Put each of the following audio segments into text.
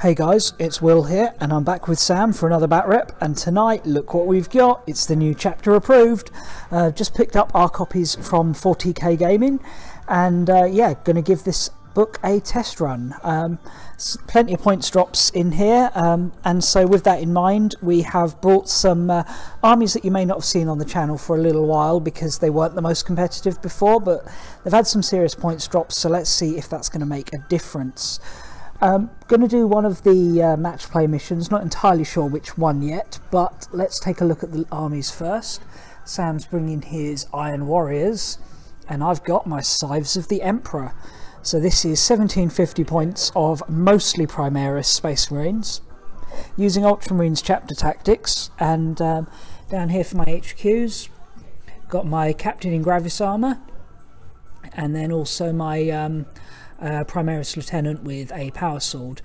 Hey guys, it's Will here, and I'm back with Sam for another Batrep, and tonight, look what we've got. It's the new chapter approved. Just picked up our copies from 40K Gaming, and yeah, going to give this book a test run. Plenty of points drops in here, and so with that in mind, we have brought some armies that you may not have seen on the channel for a little while because they weren't the most competitive before, but they've had some serious points drops, so let's see if that's going to make a difference. Going to do one of the match play missions, not entirely sure which one yet, but let's take a look at the armies first. Sam's bringing his Iron Warriors, and I've got my Scythes of the Emperor. So this is 1750 points of mostly Primaris Space Marines, using Ultramarines chapter tactics, and down here for my HQs, got my Captain in Gravis armour, and then also my Primaris Lieutenant with a Power Sword.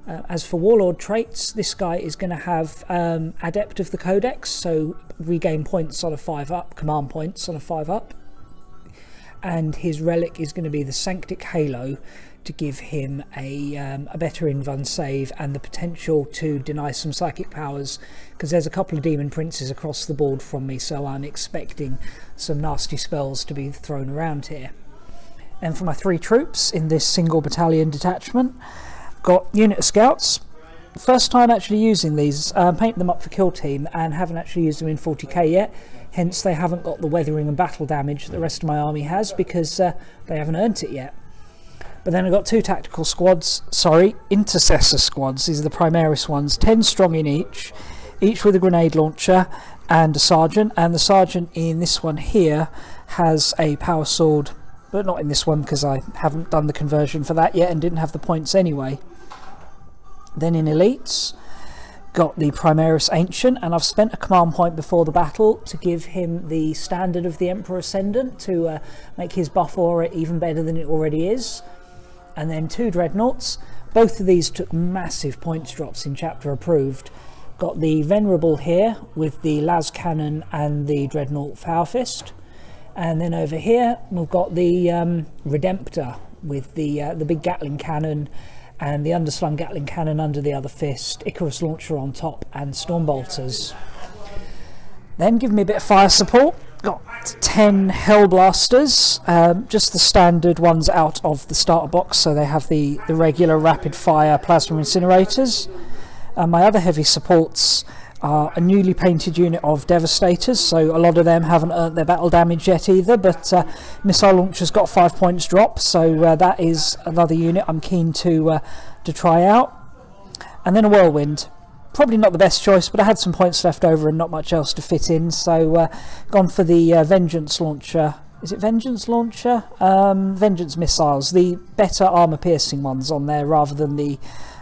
As for Warlord traits, this guy is going to have Adept of the Codex, so regain points on a 5-up, command points on a 5-up. And his relic is going to be the Sanctic Halo, to give him a better invuln save and the potential to deny some psychic powers, because there's a couple of Demon Princes across the board from me, so I'm expecting some nasty spells to be thrown around here. And for my 3 troops in this single battalion detachment, got unit of scouts. First time actually using these, paint them up for kill team, and haven't actually used them in 40k yet, hence they haven't got the weathering and battle damage that the rest of my army has, because they haven't earned it yet. But then I've got 2 tactical squads, sorry, intercessor squads. These are the Primaris ones, 10 strong in each with a grenade launcher and a sergeant, and the sergeant in this one here has a power sword, but not in this one because I haven't done the conversion for that yet and didn't have the points anyway. Then in elites, got the Primaris Ancient, and I've spent a command point before the battle to give him the Standard of the Emperor Ascendant to make his buff aura even better than it already is. And then 2 Dreadnoughts. Both of these took massive points drops in chapter approved. Got the Venerable here with the Las Cannon and the Dreadnought Power Fist. And then over here we've got the Redemptor with the big Gatling cannon and the underslung Gatling cannon under the other fist, Icarus launcher on top, and Storm Bolters. Then give me a bit of fire support. Got 10 Hellblasters, just the standard ones out of the starter box, so they have the regular rapid fire plasma incinerators. My other heavy supports are a newly painted unit of Devastators, so a lot of them haven't earned their battle damage yet either, but Missile Launcher's got 5 points drop, so that is another unit I'm keen to try out. And then a Whirlwind. Probably not the best choice, but I had some points left over and not much else to fit in, so gone for the Vengeance Launcher. Is it Vengeance Launcher? Vengeance Missiles, the better armour piercing ones on there rather than the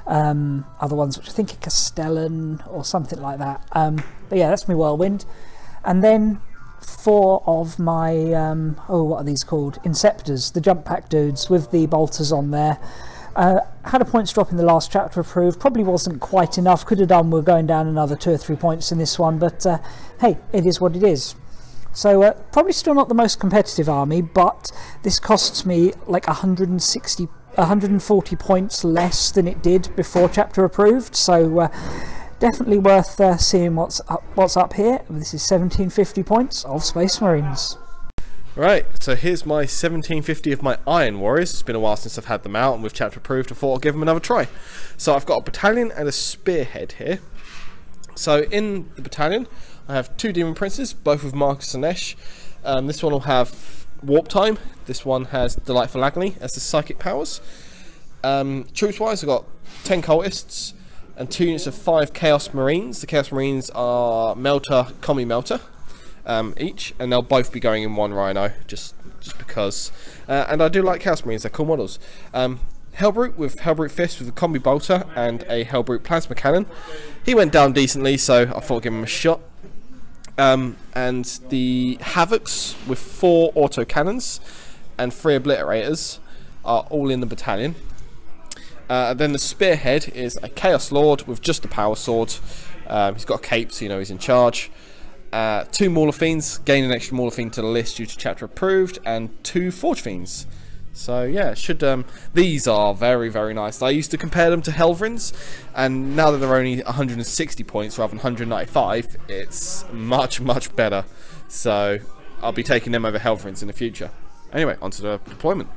other ones, which I think are Castellan or something like that. But yeah, that's my Whirlwind. And then 4 of my oh, what are these called? Inceptors, the jump pack dudes with the bolters on there. Had a points drop in the last chapter approved, probably wasn't quite enough, could have done with going down another 2 or 3 points in this one, but hey, it is what it is. So probably still not the most competitive army, but this costs me like 140 points less than it did before chapter approved, so definitely worth seeing what's up here. This is 1750 points of Space Marines. Right, so here's my 1750 of my Iron Warriors. It's been a while since I've had them out, and with chapter approved I thought I'd give them another try. So I've got a battalion and a spearhead here. So in the battalion I have 2 Demon Princes, both with Marcus and Esh. This one will have Warp Time, this one has Delightful Agony as the psychic powers. Troops wise I've got 10 Cultists and 2 units of 5 Chaos Marines. The Chaos Marines are Melter, Combi Melter each, and they'll both be going in 1 Rhino just because, and I do like Chaos Marines, they're cool models. Hellbrute with Hellbrute Fist with a Combi Bolter and a Hellbrute Plasma Cannon. He went down decently, so I thought I'd give him a shot. And the Havocs with 4 auto cannons and 3 obliterators are all in the battalion. Then the spearhead is a Chaos Lord with just a power sword. He's got a cape, so you know he's in charge. 2 Mauler Fiends, gain an extra Mauler Fiend to the list due to chapter approved, and 2 Forge Fiends So yeah, these are very, very nice. I used to compare them to Helvrins, and now that they're only 160 points rather than 195, it's much, much better. So I'll be taking them over Helvrins in the future. Anyway, onto the deployment.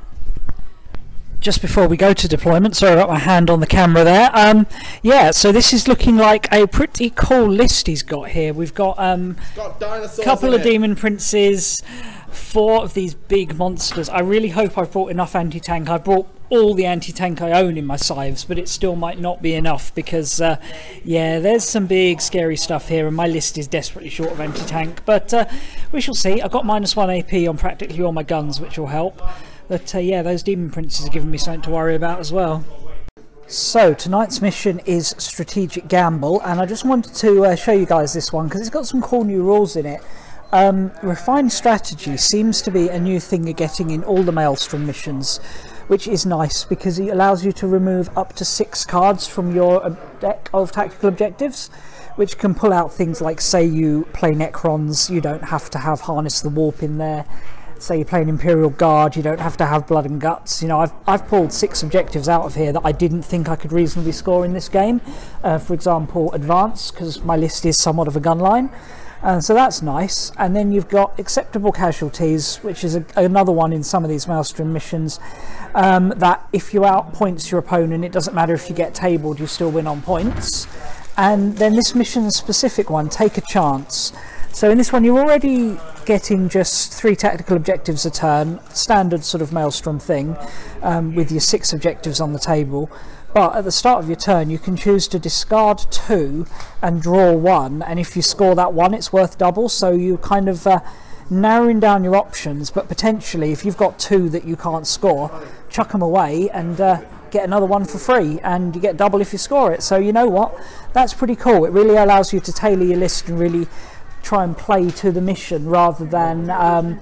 Just before we go to deployment, sorry about my hand on the camera there. Yeah, so this is looking like a pretty cool list he's got here. We've got a couple of demon princes, 4 of these big monsters. I really hope I've brought enough anti-tank. I brought all the anti-tank I own in my Scythes, but it still might not be enough because yeah, there's some big scary stuff here and my list is desperately short of anti-tank, but we shall see. I've got -1 AP on practically all my guns, which will help. But yeah, those demon princes are giving me something to worry about as well. So tonight's mission is Strategic Gamble, and I just wanted to show you guys this one because it's got some cool new rules in it. Refined strategy seems to be a new thing you're getting in all the Maelstrom missions, which is nice because it allows you to remove up to 6 cards from your deck of tactical objectives, which can pull out things like, say you play Necrons, you don't have to have Harness the Warp in there. Say you play an Imperial Guard, you don't have to have Blood and Guts. You know, I've pulled 6 objectives out of here that I didn't think I could reasonably score in this game. For example, Advance, because my list is somewhat of a gun line. So that's nice. And then you've got Acceptable Casualties, which is another one in some of these Maelstrom missions, that if you outpoints your opponent, it doesn't matter if you get tabled, you still win on points. And then this mission specific one, Take a Chance. So in this one you're already getting just 3 tactical objectives a turn, standard sort of Maelstrom thing, with your 6 objectives on the table. But at the start of your turn you can choose to discard 2 and draw 1, and if you score that 1 it's worth double, so you kind of narrowing down your options, but potentially if you've got 2 that you can't score, chuck them away and get another 1 for free, and you get double if you score it. So you know what, that's pretty cool. It really allows you to tailor your list and really try and play to the mission rather than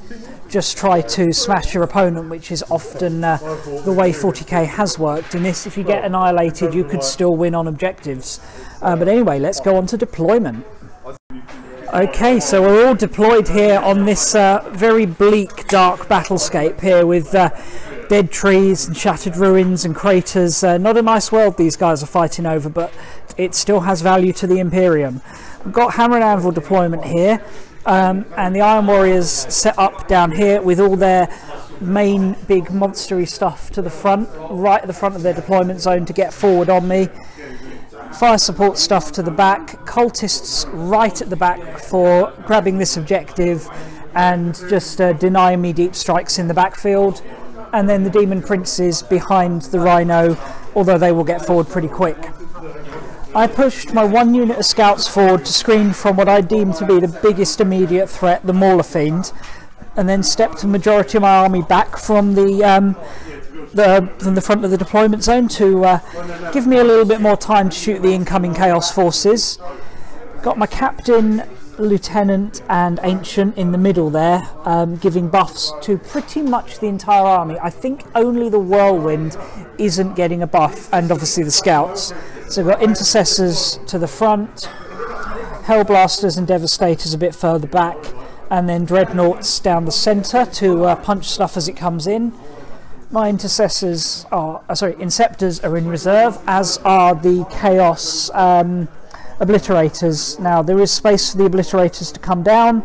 just try to smash your opponent, which is often the way 40k has worked. In this, if you get annihilated you could still win on objectives. But anyway, let's go on to deployment. Okay, so we're all deployed here on this very bleak, dark battlescape here with dead trees and shattered ruins and craters. Not a nice world these guys are fighting over, but it still has value to the Imperium. We've got Hammer and Anvil deployment here, and the Iron Warriors set up down here with all their main big monstery stuff to the front, right at the front of their deployment zone to get forward on me. Fire support stuff to the back, cultists right at the back for grabbing this objective and just denying me deep strikes in the backfield, and then the demon princes behind the rhino, although they will get forward pretty quick. I pushed my 1 unit of scouts forward to screen from what I deemed to be the biggest immediate threat, the Mauler Fiend, and then stepped the majority of my army back from the front of the deployment zone to give me a little bit more time to shoot the incoming Chaos forces. Got my captain, lieutenant and ancient in the middle there, giving buffs to pretty much the entire army. I think only the Whirlwind isn't getting a buff, and obviously the scouts. So we've got intercessors to the front, Hellblasters and Devastators a bit further back, and then dreadnoughts down the centre to punch stuff as it comes in. My intercessors are, Inceptors are in reserve, as are the Chaos Obliterators. Now there is space for the Obliterators to come down,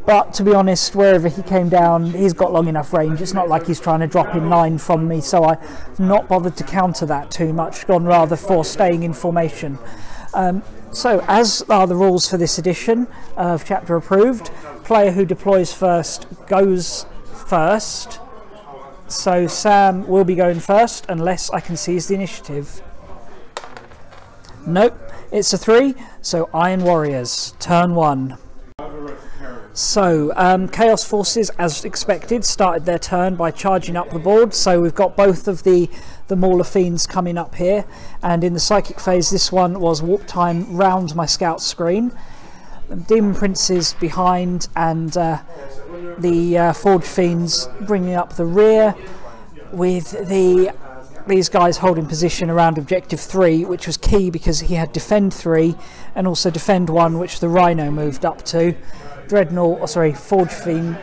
but to be honest, wherever he came down, he's got long enough range. It's not like he's trying to drop in 9 from me, so I've not bothered to counter that too much, gone rather for staying in formation. So as are the rules for this edition of Chapter Approved, player who deploys first goes first. So Sam will be going first unless I can seize the initiative. Nope, it's a 3, so Iron Warriors, turn 1. So Chaos Forces, as expected, started their turn by charging up the board. So we've got both of the Mauler Fiends coming up here, and in the Psychic phase this one was warp time round my scout screen. Demon Princes behind, and the Forge Fiends bringing up the rear, with these guys holding position around Objective 3, which was key because he had Defend 3 and also Defend 1, which the Rhino moved up to. Dreadnought, Forge Fiend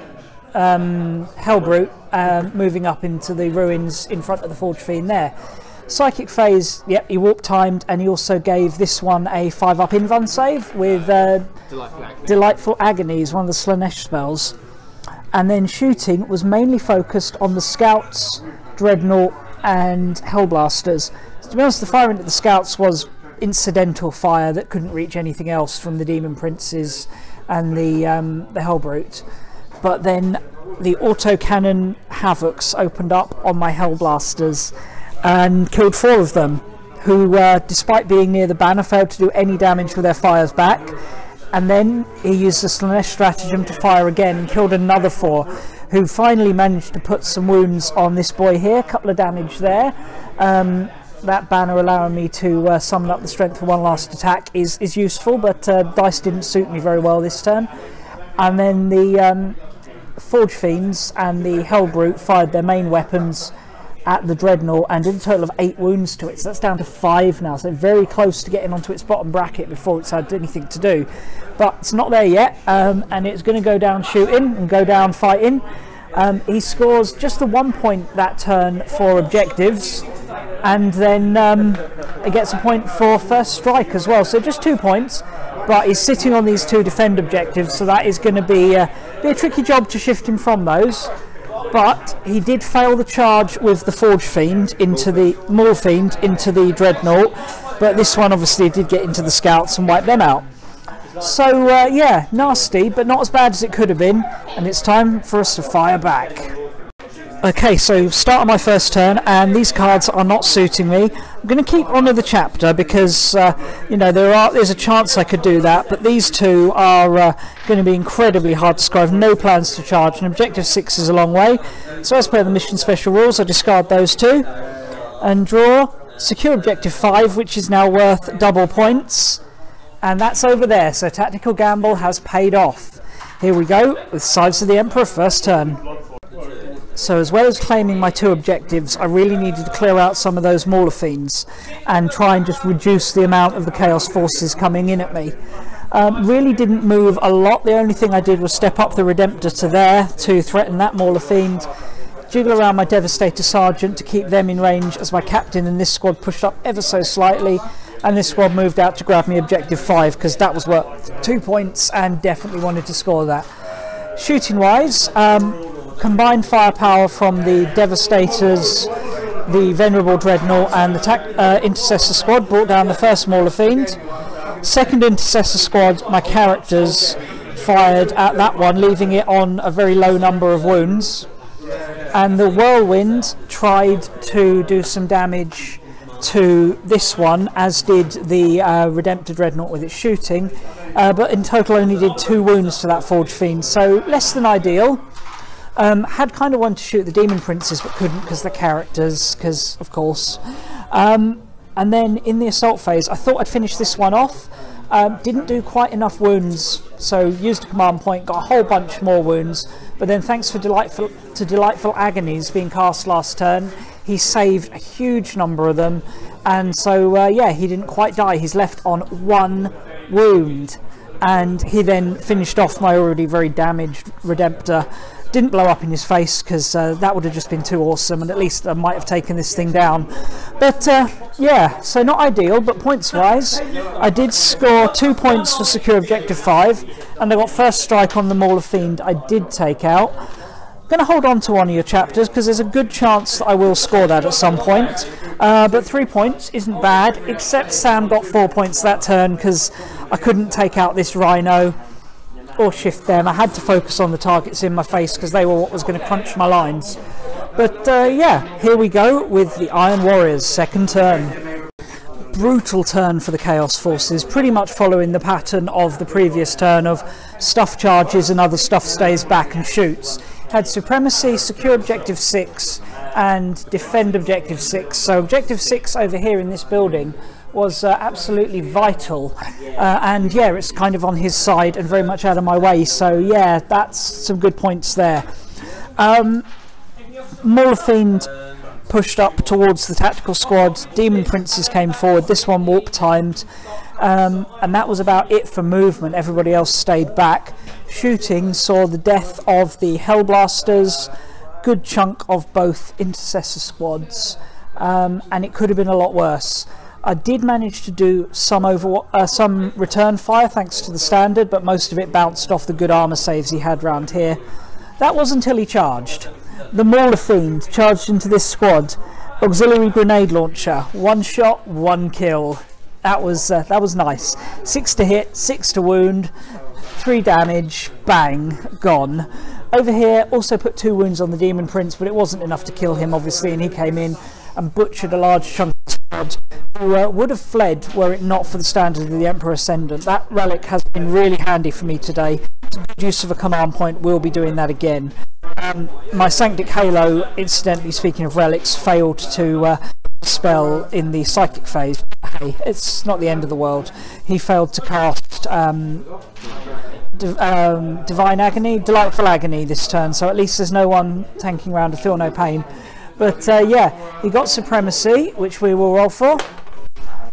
Hellbrute moving up into the ruins in front of the Forge Fiend there. Psychic Phase, yep, he warp timed, and he also gave this one a 5-up invuln save with Delightful Agonies, one of the Slanesh spells. And then shooting was mainly focused on the Scouts, Dreadnought and Hellblasters. So to be honest, the fire into the Scouts was incidental fire that couldn't reach anything else from the Demon Princes and the Hellbrute. But then the autocannon Havocs opened up on my Hellblasters and killed 4 of them, who, despite being near the banner, failed to do any damage with their fires back. And then he used the Slanesh stratagem to fire again and killed another 4, who finally managed to put some wounds on this boy here. A couple of damage there. That banner allowing me to summon up the strength for one last attack is useful, but dice didn't suit me very well this turn. And then the Forge Fiends and the Hellbrute fired their main weapons at the Dreadnought and did a total of 8 wounds to it, so that's down to 5 now, so very close to getting onto its bottom bracket before it's had anything to do. But it's not there yet, and it's going to go down shooting and go down fighting. He scores just the 1 point that turn for objectives, and then he gets a point for first strike as well, so just 2 points. But he's sitting on these 2 defend objectives, so that is going to be a tricky job to shift him from those. But he did fail the charge with the Forge Fiend into the Maul Fiend into the Dreadnought, but this one obviously did get into the Scouts and wipe them out. So yeah, nasty, but not as bad as it could have been, and it's time for us to fire back. Okay, so start of my first turn, and these cards are not suiting me. I'm going to keep on with the chapter because you know, there's a chance I could do that, but these 2 are going to be incredibly hard to score. I have no plans to charge, and objective 6 is a long way. So as per the mission special rules, I discard those 2 and draw secure objective 5, which is now worth double points, and that's over there. So Tactical Gamble has paid off. Here we go with Scythes of the Emperor, first turn. So as well as claiming my 2 objectives, I really needed to clear out some of those Mauler Fiends and try and just reduce the amount of the Chaos Forces coming in at me. Really didn't move a lot. The only thing I did was step up the Redemptor to there to threaten that Mauler Fiend, jiggle around my Devastator Sergeant to keep them in range as my captain, and this squad pushed up ever so slightly, and this squad moved out to grab me objective 5 because that was worth 2 points and definitely wanted to score that. Shooting wise, combined firepower from the Devastators, the Venerable Dreadnought and the Intercessor squad brought down the first Mauler Fiend. Second Intercessor squad, my characters fired at that one, leaving it on a very low number of wounds. And the Whirlwind tried to do some damage to this one, as did the Redemptor Dreadnought with its shooting, but in total only did 2 wounds to that Forge Fiend, so less than ideal. Had kind of wanted to shoot the Demon Princes but couldn't because they're characters, because of course. And then in the assault phase I thought I'd finish this one off, didn't do quite enough wounds, so used a command point, got a whole bunch more wounds, but then thanks to Delightful Agonies being cast last turn, he saved a huge number of them, and so yeah, he didn't quite die. He's left on 1 wound, and he then finished off my already very damaged Redemptor. Didn't blow up in his face because that would have just been too awesome, and at least I might have taken this thing down. But yeah, so not ideal, but points wise I did score 2 points for secure objective 5, and I got first strike on the Mauler Fiend I did take out. I'm going to hold on to one of your chapters because there's a good chance that I will score that at some point, but 3 points isn't bad, except Sam got 4 points that turn because I couldn't take out this Rhino or shift them. I had to focus on the targets in my face because they were what was going to crunch my lines. But yeah, here we go with the Iron Warriors, second turn. Brutal turn for the Chaos Forces, pretty much following the pattern of the previous turn of stuff charges and other stuff stays back and shoots. Had Supremacy, secure objective 6 and defend objective 6. So objective 6 over here in this building was absolutely vital, and yeah, it's kind of on his side and very much out of my way, so yeah, that's some good points there. Mauler Fiend pushed up towards the tactical squad, Demon Princes came forward, this one warp timed, and that was about it for movement. Everybody else stayed back. Shooting saw the death of the Hellblasters, good chunk of both intercessor squads, and it could have been a lot worse. I did manage to do some return fire thanks to the standard, but most of it bounced off the good armour saves he had round here. That was until he charged. The Mauler Fiend charged into this squad. Auxiliary grenade launcher, 1 shot, 1 kill. That was nice. 6 to hit, 6 to wound, 3 damage, bang, gone. Over here, also put 2 wounds on the Demon Prince, but it wasn't enough to kill him, obviously, and he came in and butchered a large chunk of the squad, who would have fled were it not for the standard of the Emperor Ascendant. That relic has been really handy for me today. It's a good use of a command point. We'll be doing that again. My Sanctic Halo, incidentally speaking of relics, failed to spell in the psychic phase. Hey, it's not the end of the world. He failed to cast Divine Agony, Delightful Agony this turn, so at least there's no one tanking around to feel no pain. But yeah, he got Supremacy, which we will roll for.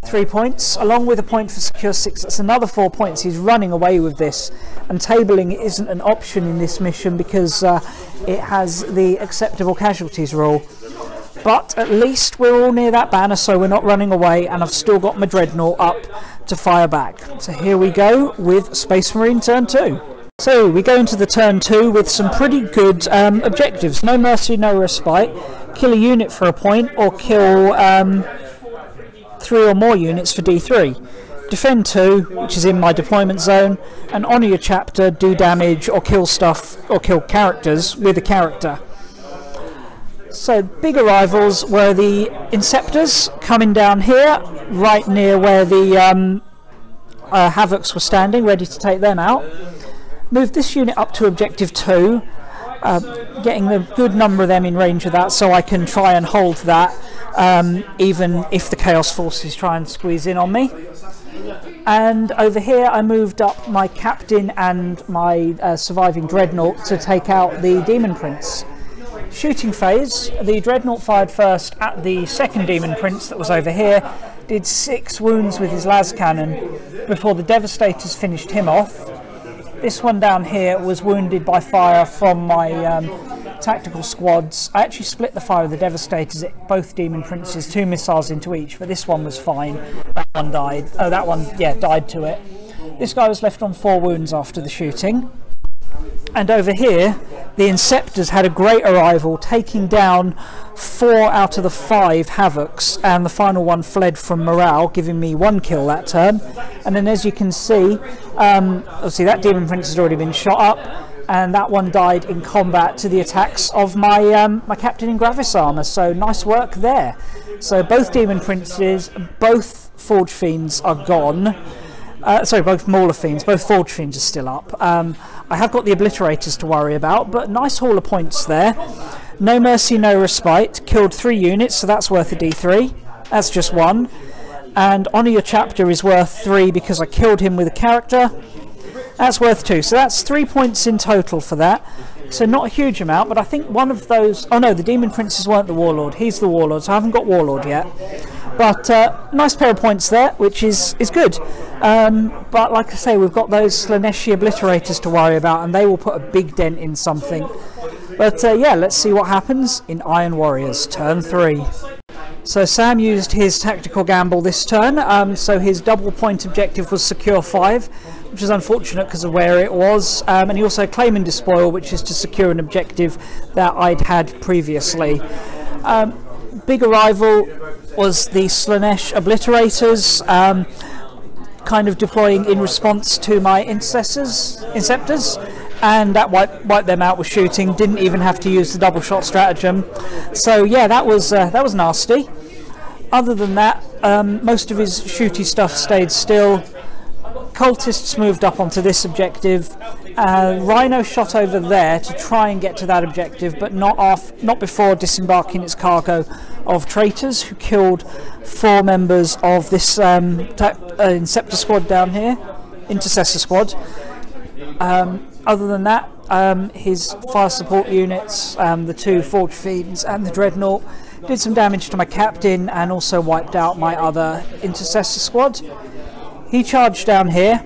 3 points, along with a point for Secure 6. That's another 4 points. He's running away with this, and tabling isn't an option in this mission because it has the acceptable casualties rule. But at least we're all near that banner, so we're not running away, and I've still got my Dreadnought up to fire back. So here we go with Space Marine turn 2. So we go into the turn 2 with some pretty good objectives. No mercy, no respite. Kill a unit for a point, or kill 3 or more units for D3. Defend 2, which is in my deployment zone, and honour your chapter, do damage, or kill stuff, or kill characters with a character. So big arrivals were the Inceptors coming down here, right near where the Havocs were standing, ready to take them out. Moved this unit up to objective 2, getting a good number of them in range of that, so I can try and hold that, even if the Chaos Forces try and squeeze in on me. And over here I moved up my Captain and my surviving Dreadnought to take out the Demon Prince. Shooting phase, the Dreadnought fired first at the second Demon Prince that was over here, did 6 wounds with his las cannon before the Devastators finished him off. This one down here was wounded by fire from my tactical squads. I actually split the fire of the Devastators at both Demon Princes, 2 missiles into each, but this one was fine. That one died. Oh, that one, yeah, died to it. This guy was left on 4 wounds after the shooting. And over here, the Inceptors had a great arrival, taking down 4 out of the 5 Havocs, and the final one fled from morale, giving me 1 kill that turn. And then, as you can see, obviously that Demon Prince has already been shot up, and that one died in combat to the attacks of my my Captain in Gravis armour. So nice work there. So both Demon Princes, both Forge Fiends are gone. Sorry, both Mauler Fiends, both Forge Fiends are still up. I have got the Obliterators to worry about, but nice haul of points there. No mercy, no respite. Killed 3 units, so that's worth a D3. That's just 1. And honour your chapter is worth 3 because I killed him with a character. That's worth 2. So that's 3 points in total for that. So not a huge amount, but I think one of those... Oh no, the Demon Princes weren't the Warlord. He's the Warlord, so I haven't got Warlord yet. But nice pair of points there, which is good. But like I say, we've got those Slaneshi Obliterators to worry about, and they will put a big dent in something. But yeah, let's see what happens in Iron Warriors, turn 3. So Sam used his tactical gamble this turn, so his double point objective was secure 5, which is unfortunate because of where it was, and he also claimed and despoil, which is to secure an objective that I'd had previously. Big arrival was the Slanesh Obliterators, kind of deploying in response to my Inceptors, and that wiped them out with shooting. Didn't even have to use the double shot stratagem. So yeah, that was nasty. Other than that, most of his shooty stuff stayed still. Cultists moved up onto this objective. Rhino shot over there to try and get to that objective, but not before disembarking its cargo of traitors, who killed 4 members of this Inceptor squad down here, Intercessor squad. Other than that, his fire support units, the 2 Forge Fiends and the Dreadnought, did some damage to my Captain and also wiped out my other Intercessor squad. he charged down here.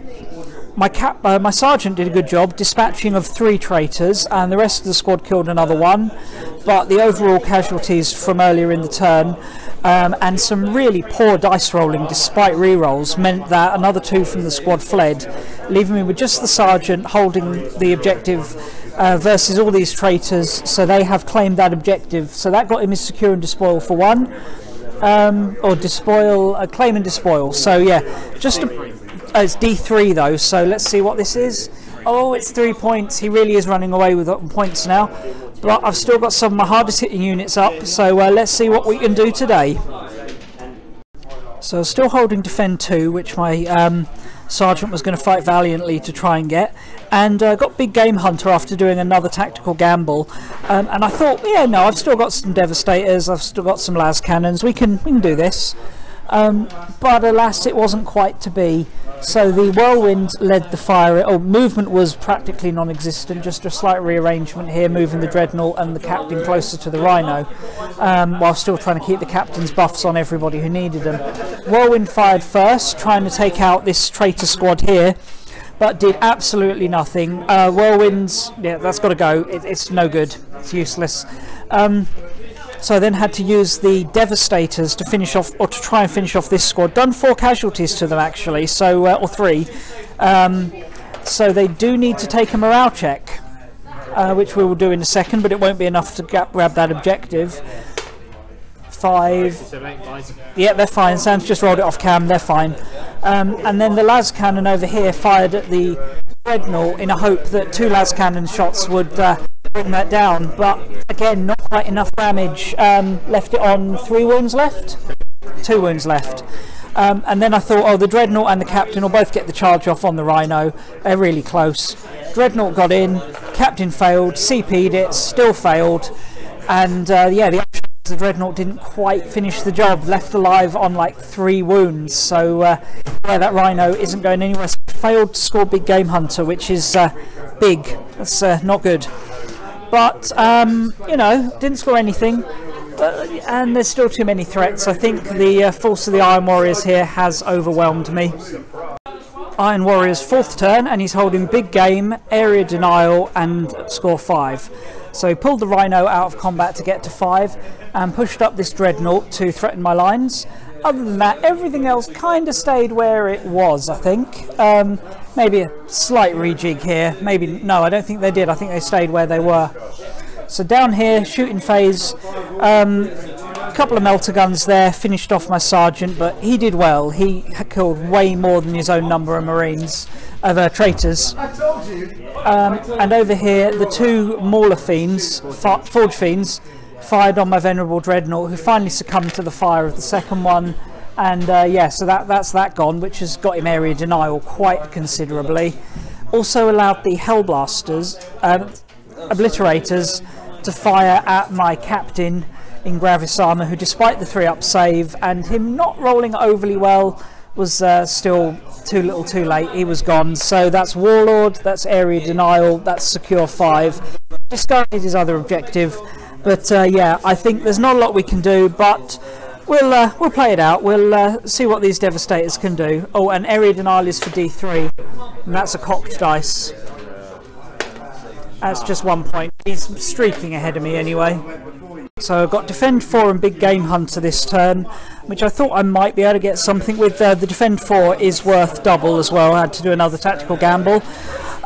My sergeant did a good job dispatching of 3 traitors, and the rest of the squad killed another 1, but the overall casualties from earlier in the turn and some really poor dice rolling despite re-rolls meant that another 2 from the squad fled, leaving me with just the sergeant holding the objective versus all these traitors, so they have claimed that objective. So that got him his secure and despoil for 1, or despoil, claim and despoil. So yeah, just it's D3 though, so let's see what this is. Oh, it's 3 points. He really is running away with points now, but I've still got some of my hardest hitting units up, so let's see what we can do today. So still holding defend 2, which my sergeant was going to fight valiantly to try and get, and got big game hunter after doing another tactical gamble, and I thought, yeah, no, I've still got some devastators, I've still got some las cannons, we can do this. But alas, it wasn't quite to be. So the whirlwind led the fire. Movement was practically non-existent, just a slight rearrangement here, moving the dreadnought and the captain closer to the rhino, while still trying to keep the captain's buffs on everybody who needed them. Whirlwind fired first, trying to take out this traitor squad here, but did absolutely nothing. Whirlwinds, yeah, that's got to go. It's no good. It's useless. So I then had to use the Devastators to finish off, or to try and finish off this squad. Done 4 casualties to them actually, so or 3. So they do need to take a morale check, which we will do in a second, but it won't be enough to grab that objective. 5. Yeah, they're fine. Sam's just rolled it off cam. They're fine. And then the las cannon over here fired at the dreadnought in a hope that 2 las cannon shots would bring that down, but again not quite enough damage. Left it on 3 wounds left, 2 wounds left, and then I thought, oh, the dreadnought and the captain will both get the charge off on the rhino. They're really close. Dreadnought got in, captain failed, CP'd it, still failed, and yeah, the dreadnought didn't quite finish the job, left alive on like 3 wounds. So yeah, that rhino isn't going anywhere. So failed to score big game hunter, which is big. That's not good. But you know, didn't score anything, and there's still too many threats. I think the force of the Iron Warriors here has overwhelmed me. Iron Warriors 4th turn, and he's holding big game, area denial, and score 5. So he pulled the rhino out of combat to get to 5, and pushed up this dreadnought to threaten my lines. Other than that, everything else kind of stayed where it was, I think. Maybe a slight rejig here. Maybe, no, I don't think they did. I think they stayed where they were. So down here, shooting phase, a couple of melter guns there, finished off my sergeant, but he did well. He killed way more than his own number of marines, of traitors. And over here, the 2 Mauler fiends, Forge fiends, fired on my venerable dreadnought, who finally succumbed to the fire of the second one. And yeah, so that's that gone, which has got him area denial quite considerably. Also allowed the Hellblasters, Obliterators, to fire at my captain in Gravis armor, who despite the 3-up save and him not rolling overly well, was still too little too late. He was gone. So that's Warlord, that's area denial, that's secure 5. Discarded his other objective, but yeah, I think there's not a lot we can do, but we'll play it out. We'll see what these Devastators can do. Oh, and area denial is for D3, and that's a cocked dice. That's just 1 point. He's streaking ahead of me anyway. So I've got Defend 4 and Big Game Hunter this turn, which I thought I might be able to get something with. The Defend 4 is worth double as well. I had to do another tactical gamble.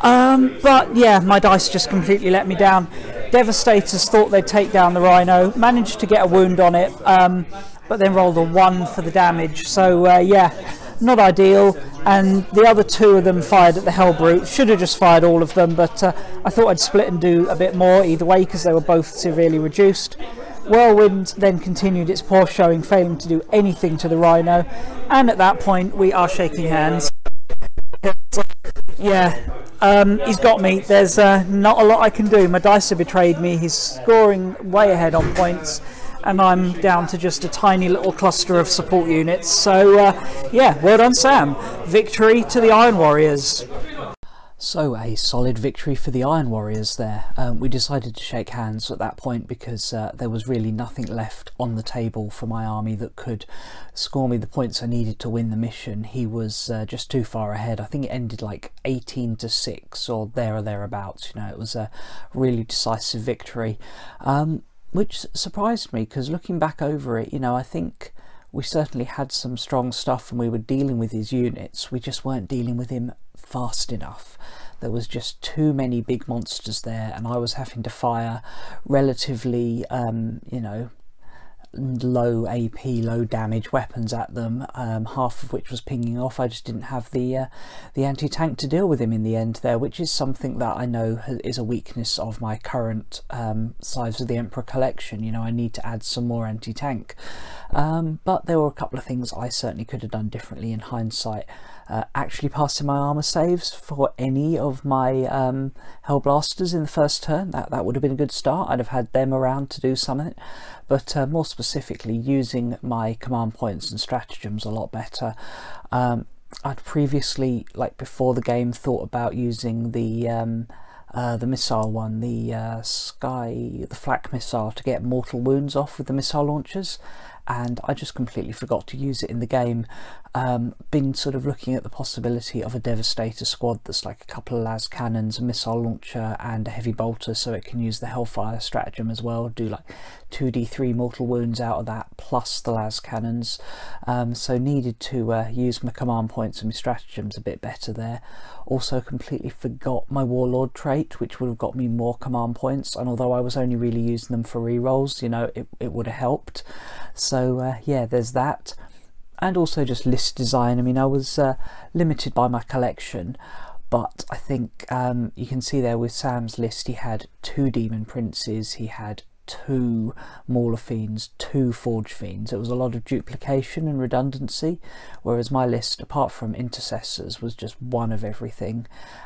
But yeah, my dice just completely let me down. Devastators thought they'd take down the Rhino, managed to get a wound on it, but then rolled a 1 for the damage. So yeah, not ideal. And the other 2 of them fired at the Hellbrute. Should have just fired all of them, but I thought I'd split and do a bit more either way because they were both severely reduced. Whirlwind then continued its poor showing, failing to do anything to the Rhino, and at that point we are shaking hands. Yeah, he's got me. There's not a lot I can do. My dice have betrayed me. He's scoring way ahead on points, and I'm down to just a tiny little cluster of support units. So yeah, well done Sam. Victory to the Iron Warriors. So a solid victory for the Iron Warriors there. We decided to shake hands at that point because there was really nothing left on the table for my army that could score me the points I needed to win the mission. He was just too far ahead. I think it ended like 18-6 or there or thereabouts. You know, it was a really decisive victory, which surprised me because looking back over it, you know, I think we certainly had some strong stuff and we were dealing with his units. We just weren't dealing with him fast enough. There was just too many big monsters there, and I was having to fire relatively you know, low AP, low damage weapons at them, half of which was pinging off. I just didn't have the anti-tank to deal with him in the end there, which is something that I know is a weakness of my current Scythes of the Emperor collection. You know, I need to add some more anti-tank, but there were a couple of things I certainly could have done differently in hindsight. Actually passing my armour saves for any of my Hellblasters in the first turn, that would have been a good start. I'd have had them around to do something, but more specifically using my command points and stratagems a lot better. I'd previously, like before the game, thought about using the missile one, the flak missile, to get mortal wounds off with the missile launchers, and I just completely forgot to use it in the game. Been sort of looking at the possibility of a Devastator squad that's like a couple of las cannons, a missile launcher and a heavy bolter, so it can use the Hellfire stratagem as well, do like 2d3 mortal wounds out of that plus the las cannons. So needed to use my command points and my stratagems a bit better there. Also completely forgot my Warlord trait, which would have got me more command points, and although I was only really using them for rerolls, you know, it would have helped. So yeah, there's that. And also just list design. I mean, I was limited by my collection, but I think you can see there with Sam's list, he had 2 Demon Princes, he had 2 Mauler Fiends, 2 Forge Fiends. It was a lot of duplication and redundancy, whereas my list, apart from Intercessors, was just one of everything.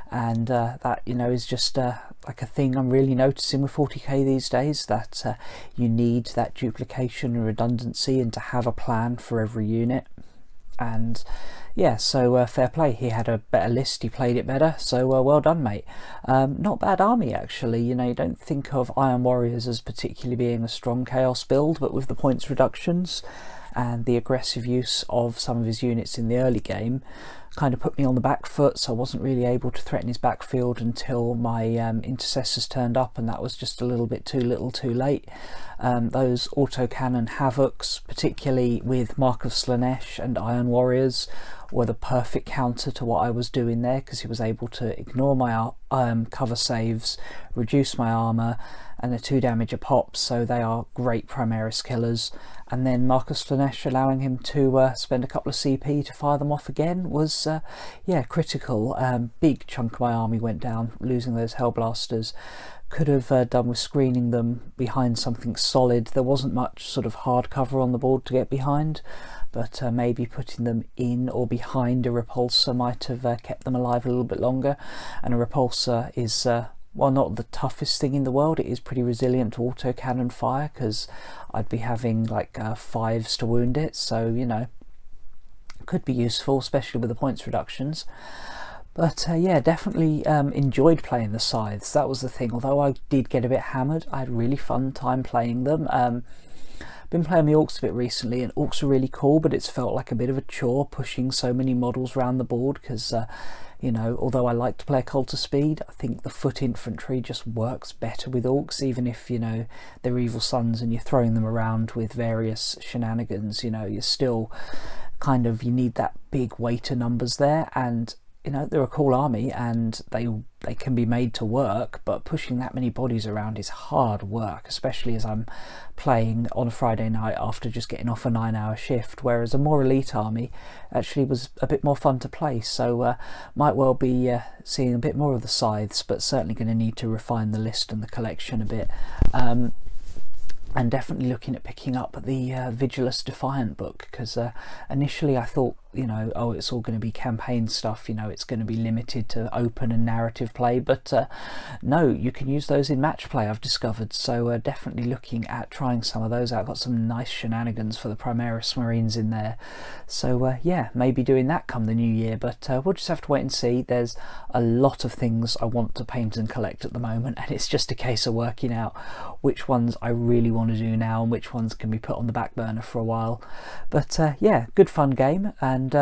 And that, you know, is just like a thing I'm really noticing with 40k these days, that you need that duplication and redundancy and to have a plan for every unit. And yeah, so fair play, he had a better list, he played it better, so well done, mate. Not bad army actually. You know, you don't think of Iron Warriors as particularly being a strong chaos build, but with the points reductions and the aggressive use of some of his units in the early game kind of put me on the back foot, so I wasn't really able to threaten his backfield until my intercessors turned up, and that was just a little bit too little too late. Those autocannon havocs, particularly with Mark of Slaanesh and Iron Warriors, were the perfect counter to what I was doing there, because he was able to ignore my cover saves, reduce my armour, and they're 2 damage a pop, so they are great Primaris killers. And then Mark of Slaanesh allowing him to spend a couple of CP to fire them off again was yeah, critical. Big chunk of my army went down losing those Hellblasters. Could have done with screening them behind something solid. There wasn't much sort of hard cover on the board to get behind, but maybe putting them in or behind a repulsor might have kept them alive a little bit longer. And a repulsor is well, not the toughest thing in the world. It is pretty resilient to autocannon fire, because I'd be having like 5s to wound it, so you know, could be useful, especially with the points reductions. But yeah, definitely enjoyed playing the Scythes. That was the thing. Although I did get a bit hammered, I had a really fun time playing them. Been playing the Orcs a bit recently, and Orcs are really cool, but it's felt like a bit of a chore pushing so many models around the board, because you know, although I like to play a Cult of Speed, I think the foot infantry just works better with Orcs, even if, you know, they're evil sons and you're throwing them around with various shenanigans. You know, you're still kind of, you need that big weight of numbers there, and you know, they're a cool army and they can be made to work, but pushing that many bodies around is hard work, especially as I'm playing on a Friday night after just getting off a 9-hour shift, whereas a more elite army actually was a bit more fun to play. So might well be seeing a bit more of the Scythes, but certainly going to need to refine the list and the collection a bit. and definitely looking at picking up the Vigilus Defiant book, because initially I thought, you know, oh, it's all going to be campaign stuff, you know, it's going to be limited to open and narrative play, but no, you can use those in match play, I've discovered. So definitely looking at trying some of those out. Got some nice shenanigans for the Primaris Marines in there, so yeah, maybe doing that come the new year, but we'll just have to wait and see. There's a lot of things I want to paint and collect at the moment, and it's just a case of working out which ones I really want to do now and which ones can be put on the back burner for a while. But yeah, good fun game. And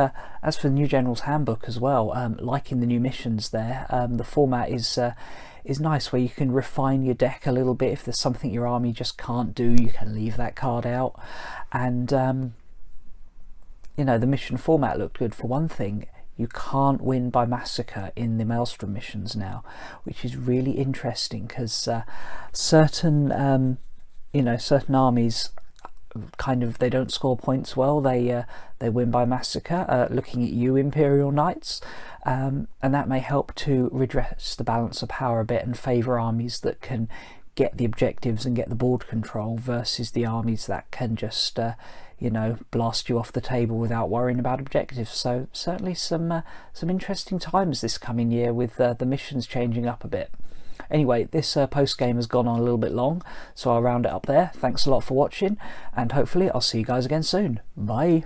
as for the new General's Handbook as well, liking the new missions there. The format is nice, where you can refine your deck a little bit. If there's something your army just can't do, you can leave that card out. And you know, the mission format looked good. For one thing, you can't win by massacre in the Maelstrom missions now, which is really interesting, because certain you know, certain armies kind of, they don't score points well, they win by massacre. Looking at you, Imperial Knights, and that may help to redress the balance of power a bit and favour armies that can get the objectives and get the board control, versus the armies that can just you know, blast you off the table without worrying about objectives. So certainly some interesting times this coming year, with the missions changing up a bit. Anyway, this post game has gone on a little bit long, so I'll round it up there. Thanks a lot for watching, and hopefully I'll see you guys again soon. Bye.